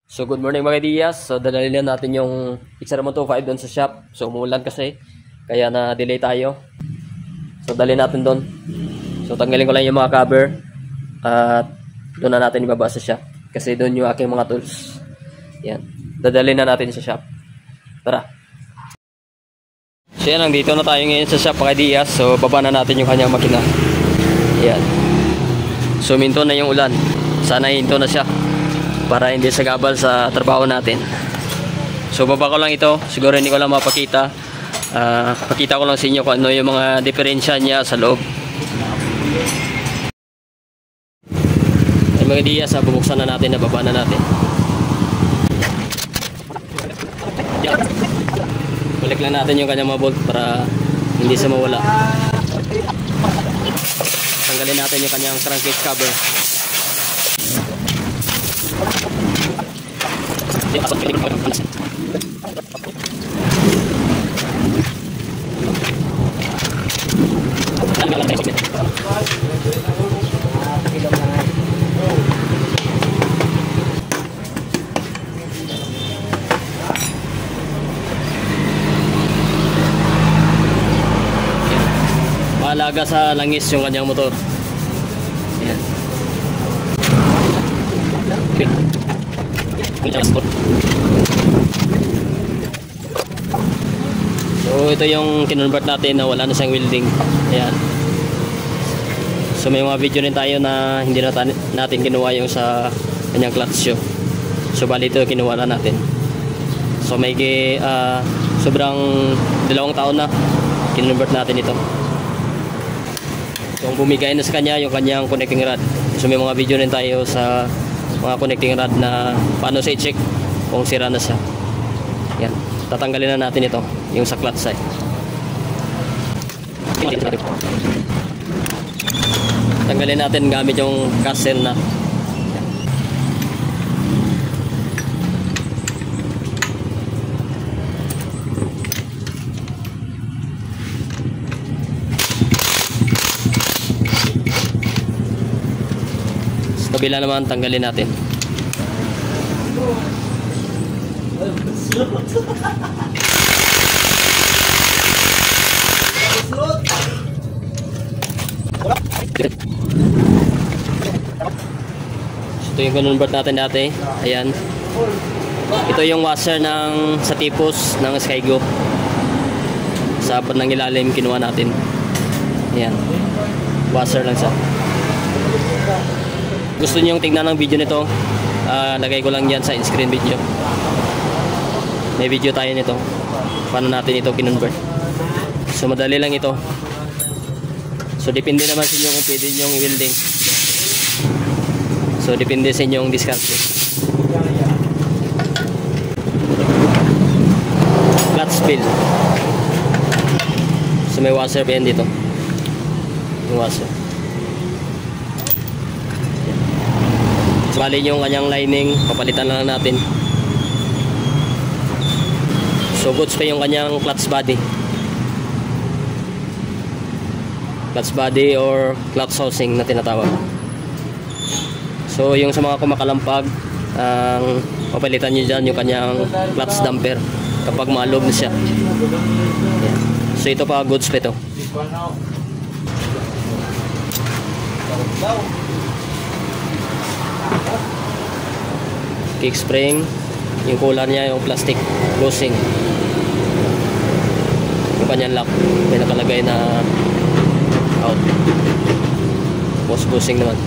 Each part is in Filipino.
So good morning mga Diyas. So dadalhin natin yung XR125 doon sa shop. So umulan kasi kaya na delay tayo. So dalhin natin doon. So tanggalin ko lang yung mga cover at doon na natin ibaba sa shop kasi doon yung aking mga tools. Yan. Dadalhin na natin sa shop. Tara. So yan, nandito na tayo ngayon sa shop mga Diyas. So baba na natin yung kanyang makina. Yan. So minto na yung ulan. Sana hinto na siya para hindi sagabal sa trabaho natin. So baba ko lang ito, siguro hindi ko lang mapakita. Pakita ko lang sa inyo kung ano yung mga diferensya niya sa loob. Ay mga Diyas, bubuksan na natin, nababa na natin. Balik lang natin yung kanyang mga bolt para hindi siya mawala. Tanggalin natin yung kanyang crankcase cover. Mahalaga sa langis yung kanyang motor. Ayan. Okay. So ito yung kinonvert natin na wala na siyang welding. Ayan. So may mga video rin tayo na hindi natin kinuha yung sa kanyang clutch shoe. So bali ito kinuha na natin. So may sobrang 2 taon na kinonvert natin ito. So bumigay na sa kanya yung kanyang connecting rod. So may mga video rin tayo sa mga connecting rod na paano sa i-check kung sira na siya. Yan, tatanggalin na natin ito yung sa clutch side. Tanggalin natin gamit yung castle na. Sa kabila naman tanggalin natin. Ito yung convert natin dati. Ayan. Ito yung washer sa tipos ng Skygo. Sa abot ng ilalim kinuha natin. Ayan. Washer lang siya. Gusto niyo yung tingnan ng video nito, lagay ko lang yan sa in-screen video. May video tayo nito paano natin ito kinonvert. So madali lang ito. So depende naman sa inyo kung pwede nyo i-welding. So depende sa inyong diskarte. Clutch spill. So may washer pa yan dito. Yung washer. So bali yung kanyang lining, papalitan lang natin. So goods pa yung kanyang clutch body. Clutch body or clutch housing na tinatawag. So yung sa mga kumakalampag, ang papalitan nyo dyan yung kanyang clutch damper kapag maalog na siya. Ayan. So ito pa goods pa ito. Kick spring, yung collar niya, yung plastic closing, yung kanyang lock may nakalagay na out. Post closing naman.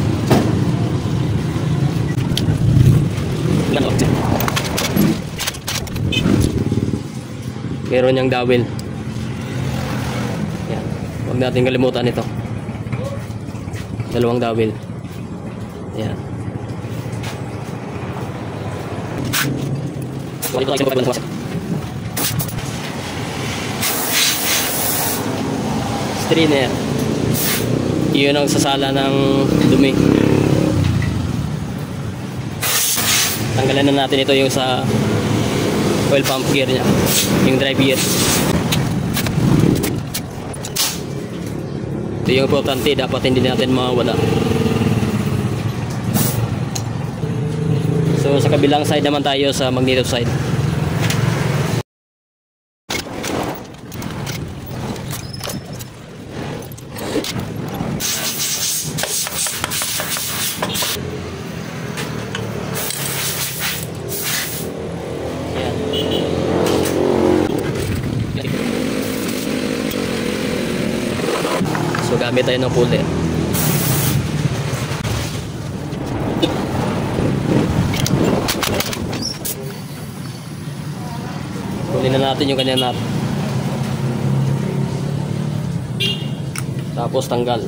Meron niyang dowel. Yan. Huwag natin kalimutan ito. 2 dowel. Yan. Strainer. Yun ang sasala ng dumi. Tanggalan na natin ito yung sa oil pump gear niya, yung drive gear. Ito yung importante, dapat hindi natin mawala. So So sa kabilang side naman tayo sa magneto side. So gamit tayo ng puller. Kunin na natin yung kanyang nut. Tapos tanggal.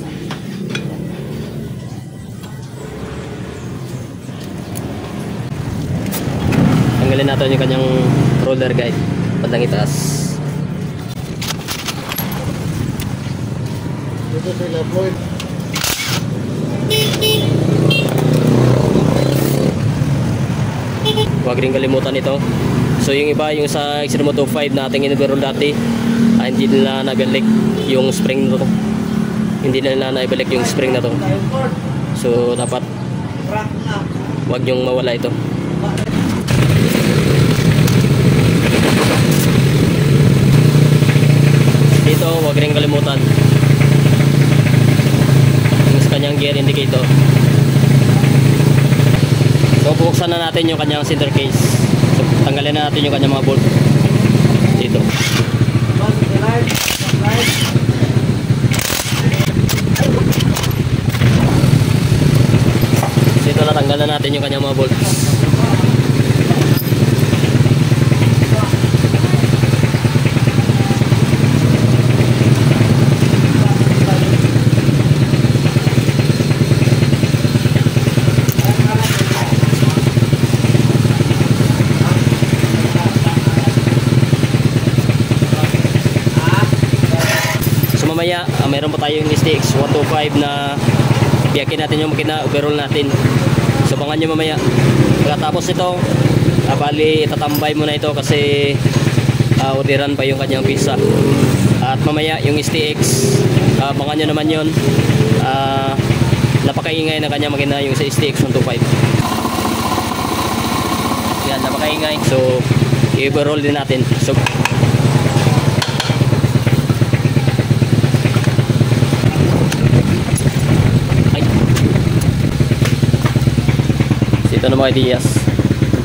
Tanggalin natin yung kanyang roller guide. Bandang itaas. Ito sila Floyd. Huwag rin kalimutan ito. So yung iba, yung sa Extremo 25 na ating in-overall dati, hindi nila nabalik yung spring na to. Hindi nila naibalik yung spring na to. So dapat huwag yung mawala ito. Dito huwag rin kalimutan yung sa kanyang gear indicator. So buksan na natin yung kanyang center case. So tanggalin na natin yung kanyang mga bolt dito. So ito na, tanggalan natin yung kanyang mga bolt. Mamaya, mayroon pa tayong STX 125 na biyakin natin yung makina, overall natin. So bangan nyo mamaya. Pagkatapos ito, bali tatambay muna ito kasi orderan pa yung kanyang pizza. At mamaya yung STX, bangan nyo naman yun. Napakaingay na kanyang makina yung sa STX 125. Yan, napakaingay. So i-overall din natin. So ito na mga ideas,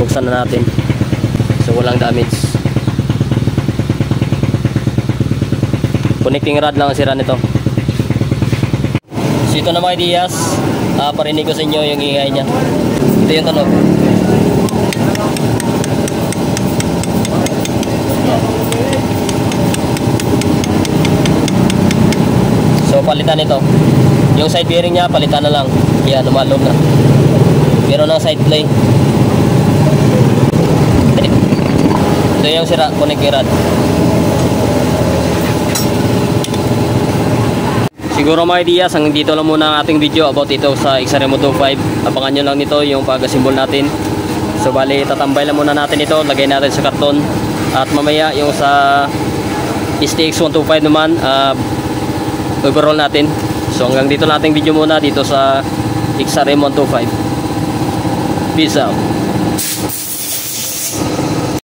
buksan na natin so walang damage. Connecting rod lang ang sira nito. So ito na mga ideas, parinig ko sa inyo yung ingay nya. Ito yung tunog. So palitan ito. Yung side bearing nya palitan na lang. Yan, lumalog na. Meron ng side play. Ito yung sira, connecting rod. Siguro mga ideas, hanggang dito lang muna ang ating video about ito sa Extremo 25. Abangan nyo lang nito yung pag-assemble natin. So bali, tatambay lang muna natin ito, lagay natin sa karton. At mamaya yung sa STX 125 naman, overall natin. So hanggang dito lang ating video muna dito sa Extremo 125. Peace out.